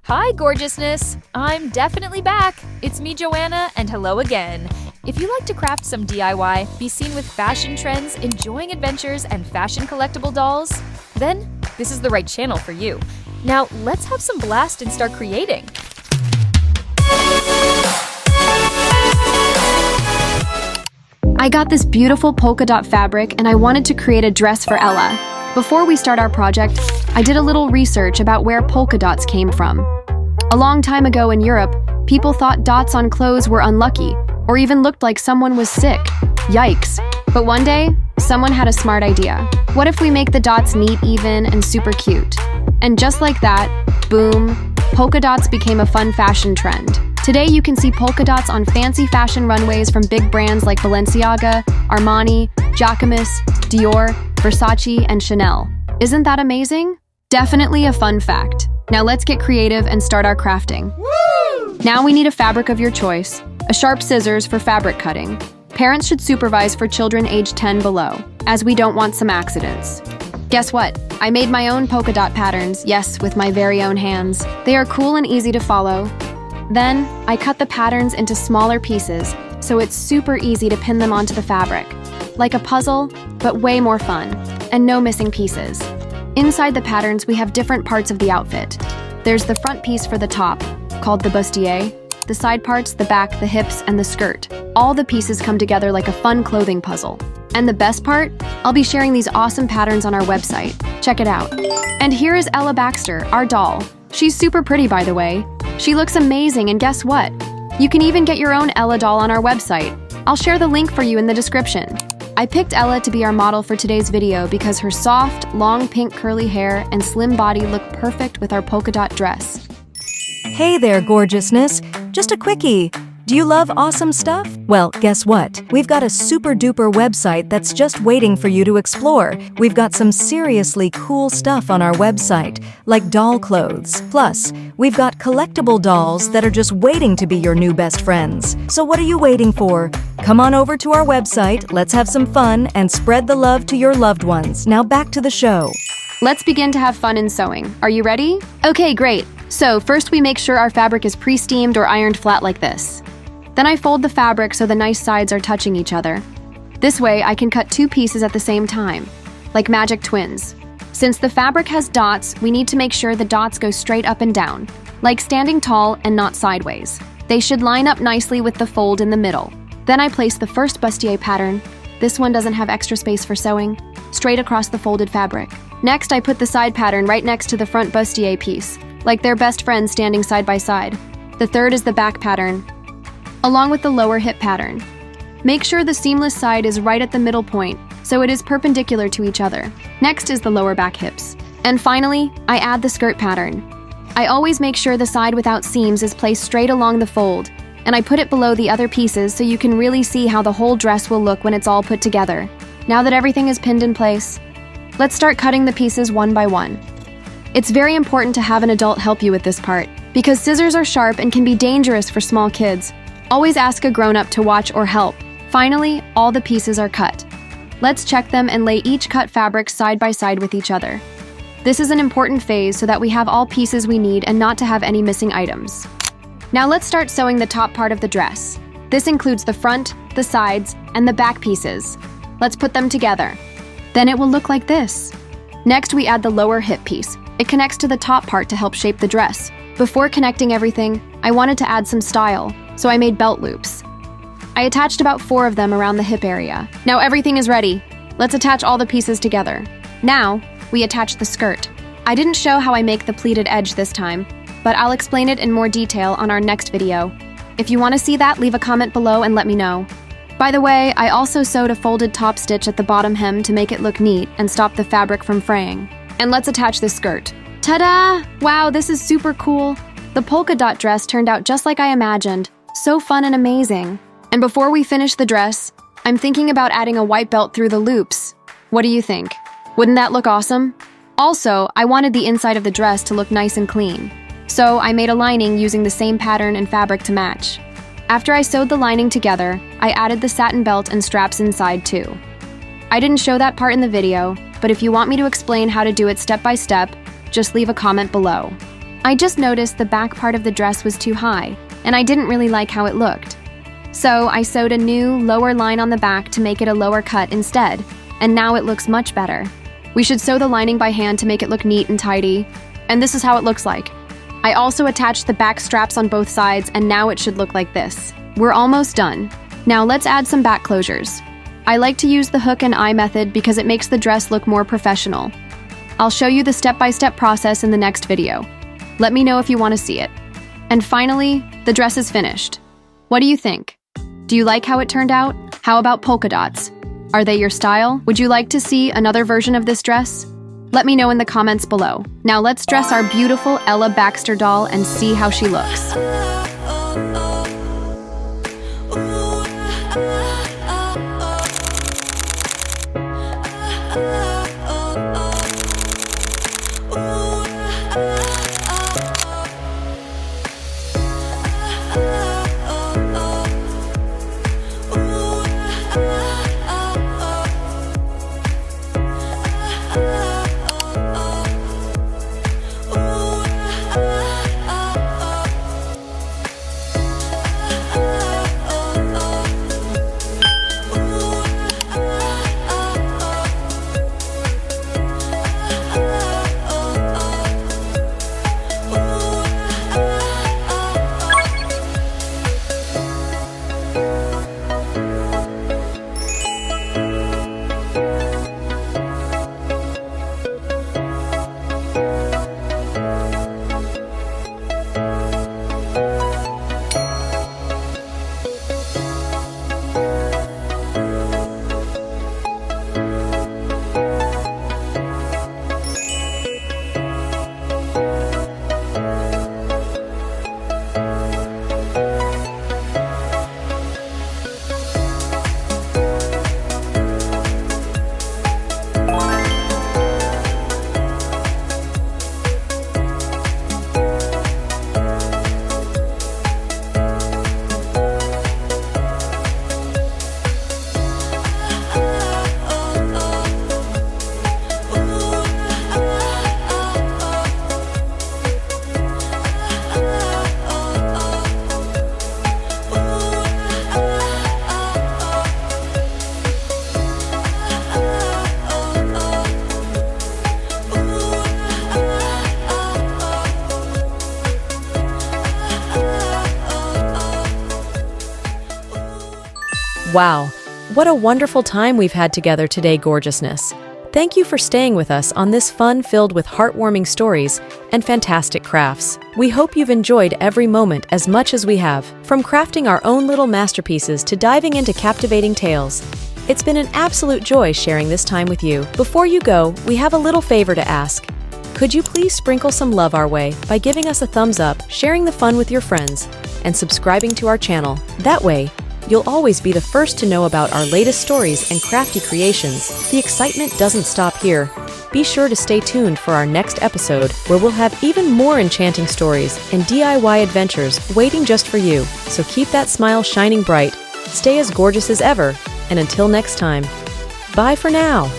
Hi, gorgeousness! I'm definitely back. It's me, Joanna, and hello again. If you like to craft some DIY, be seen with fashion trends, enjoying adventures, and fashion collectible dolls, then this is the right channel for you. Now, let's have some blast and start creating. I got this beautiful polka dot fabric and I wanted to create a dress for Ella. Before we start our project, I did a little research about where polka dots came from. A long time ago in Europe, people thought dots on clothes were unlucky or even looked like someone was sick. Yikes. But one day, someone had a smart idea. What if we make the dots neat, even, and super cute? And just like that, boom, polka dots became a fun fashion trend. Today you can see polka dots on fancy fashion runways from big brands like Balenciaga, Armani, Jacquemus, Dior, Versace, and Chanel. Isn't that amazing? Definitely a fun fact. Now let's get creative and start our crafting. Woo! Now we need a fabric of your choice, a sharp scissors for fabric cutting. Parents should supervise for children aged 10 below, as we don't want some accidents. Guess what? I made my own polka dot patterns, yes, with my very own hands. They are cool and easy to follow. Then, I cut the patterns into smaller pieces, so it's super easy to pin them onto the fabric. Like a puzzle, but way more fun, and no missing pieces. Inside the patterns, we have different parts of the outfit. There's the front piece for the top, called the bustier, the side parts, the back, the hips, and the skirt. All the pieces come together like a fun clothing puzzle. And the best part? I'll be sharing these awesome patterns on our website. Check it out. And here is Ella Baxter, our doll. She's super pretty, by the way. She looks amazing, and guess what? You can even get your own Ella doll on our website. I'll share the link for you in the description. I picked Ella to be our model for today's video because her soft, long pink curly hair and slim body look perfect with our polka dot dress. Hey there, gorgeousness. Just a quickie. Do you love awesome stuff? Well, guess what? We've got a super duper website that's just waiting for you to explore. We've got some seriously cool stuff on our website, like doll clothes. Plus, we've got collectible dolls that are just waiting to be your new best friends. So what are you waiting for? Come on over to our website, let's have some fun, and spread the love to your loved ones. Now back to the show. Let's begin to have fun in sewing. Are you ready? Okay, great. So first we make sure our fabric is pre-steamed or ironed flat like this. Then I fold the fabric so the nice sides are touching each other. This way I can cut two pieces at the same time, like magic twins. Since the fabric has dots, we need to make sure the dots go straight up and down, like standing tall and not sideways. They should line up nicely with the fold in the middle. Then I place the first bustier pattern, this one doesn't have extra space for sewing, straight across the folded fabric. Next I put the side pattern right next to the front bustier piece, like they're best friends standing side by side. The third is the back pattern, along with the lower hip pattern. Make sure the seamless side is right at the middle point, so it is perpendicular to each other. Next is the lower back hips. And finally, I add the skirt pattern. I always make sure the side without seams is placed straight along the fold, and I put it below the other pieces so you can really see how the whole dress will look when it's all put together. Now that everything is pinned in place, let's start cutting the pieces one by one. It's very important to have an adult help you with this part, because scissors are sharp and can be dangerous for small kids. Always ask a grown-up to watch or help. Finally, all the pieces are cut. Let's check them and lay each cut fabric side by side with each other. This is an important phase so that we have all pieces we need and not to have any missing items. Now let's start sewing the top part of the dress. This includes the front, the sides, and the back pieces. Let's put them together. Then it will look like this. Next, we add the lower hip piece. It connects to the top part to help shape the dress. Before connecting everything, I wanted to add some style, so I made belt loops. I attached about 4 of them around the hip area. Now everything is ready. Let's attach all the pieces together. Now, we attach the skirt. I didn't show how I make the pleated edge this time, but I'll explain it in more detail on our next video. If you want to see that, leave a comment below and let me know. By the way, I also sewed a folded top stitch at the bottom hem to make it look neat and stop the fabric from fraying. And let's attach this skirt. Ta-da! Wow, this is super cool. The polka dot dress turned out just like I imagined. So fun and amazing. And before we finish the dress, I'm thinking about adding a white belt through the loops. What do you think? Wouldn't that look awesome? Also, I wanted the inside of the dress to look nice and clean. So I made a lining using the same pattern and fabric to match. After I sewed the lining together, I added the satin belt and straps inside too. I didn't show that part in the video, but if you want me to explain how to do it step by step, just leave a comment below. I just noticed the back part of the dress was too high, and I didn't really like how it looked. So I sewed a new, lower line on the back to make it a lower cut instead, and now it looks much better. We should sew the lining by hand to make it look neat and tidy, and this is how it looks like. I also attached the back straps on both sides, and now it should look like this. We're almost done. Now let's add some back closures. I like to use the hook and eye method because it makes the dress look more professional. I'll show you the step-by-step process in the next video. Let me know if you want to see it. And finally, the dress is finished. What do you think? Do you like how it turned out? How about polka dots? Are they your style? Would you like to see another version of this dress? Let me know in the comments below. Now let's dress our beautiful Ella Baxter doll and see how she looks. Wow, what a wonderful time we've had together today, gorgeousness. Thank you for staying with us on this fun filled with heartwarming stories and fantastic crafts. We hope you've enjoyed every moment as much as we have, from crafting our own little masterpieces to diving into captivating tales. It's been an absolute joy sharing this time with you. Before you go, we have a little favor to ask. Could you please sprinkle some love our way by giving us a thumbs up, sharing the fun with your friends, and subscribing to our channel? That way, you'll always be the first to know about our latest stories and crafty creations. The excitement doesn't stop here. Be sure to stay tuned for our next episode, where we'll have even more enchanting stories and DIY adventures waiting just for you. So keep that smile shining bright, stay as gorgeous as ever, and until next time, bye for now.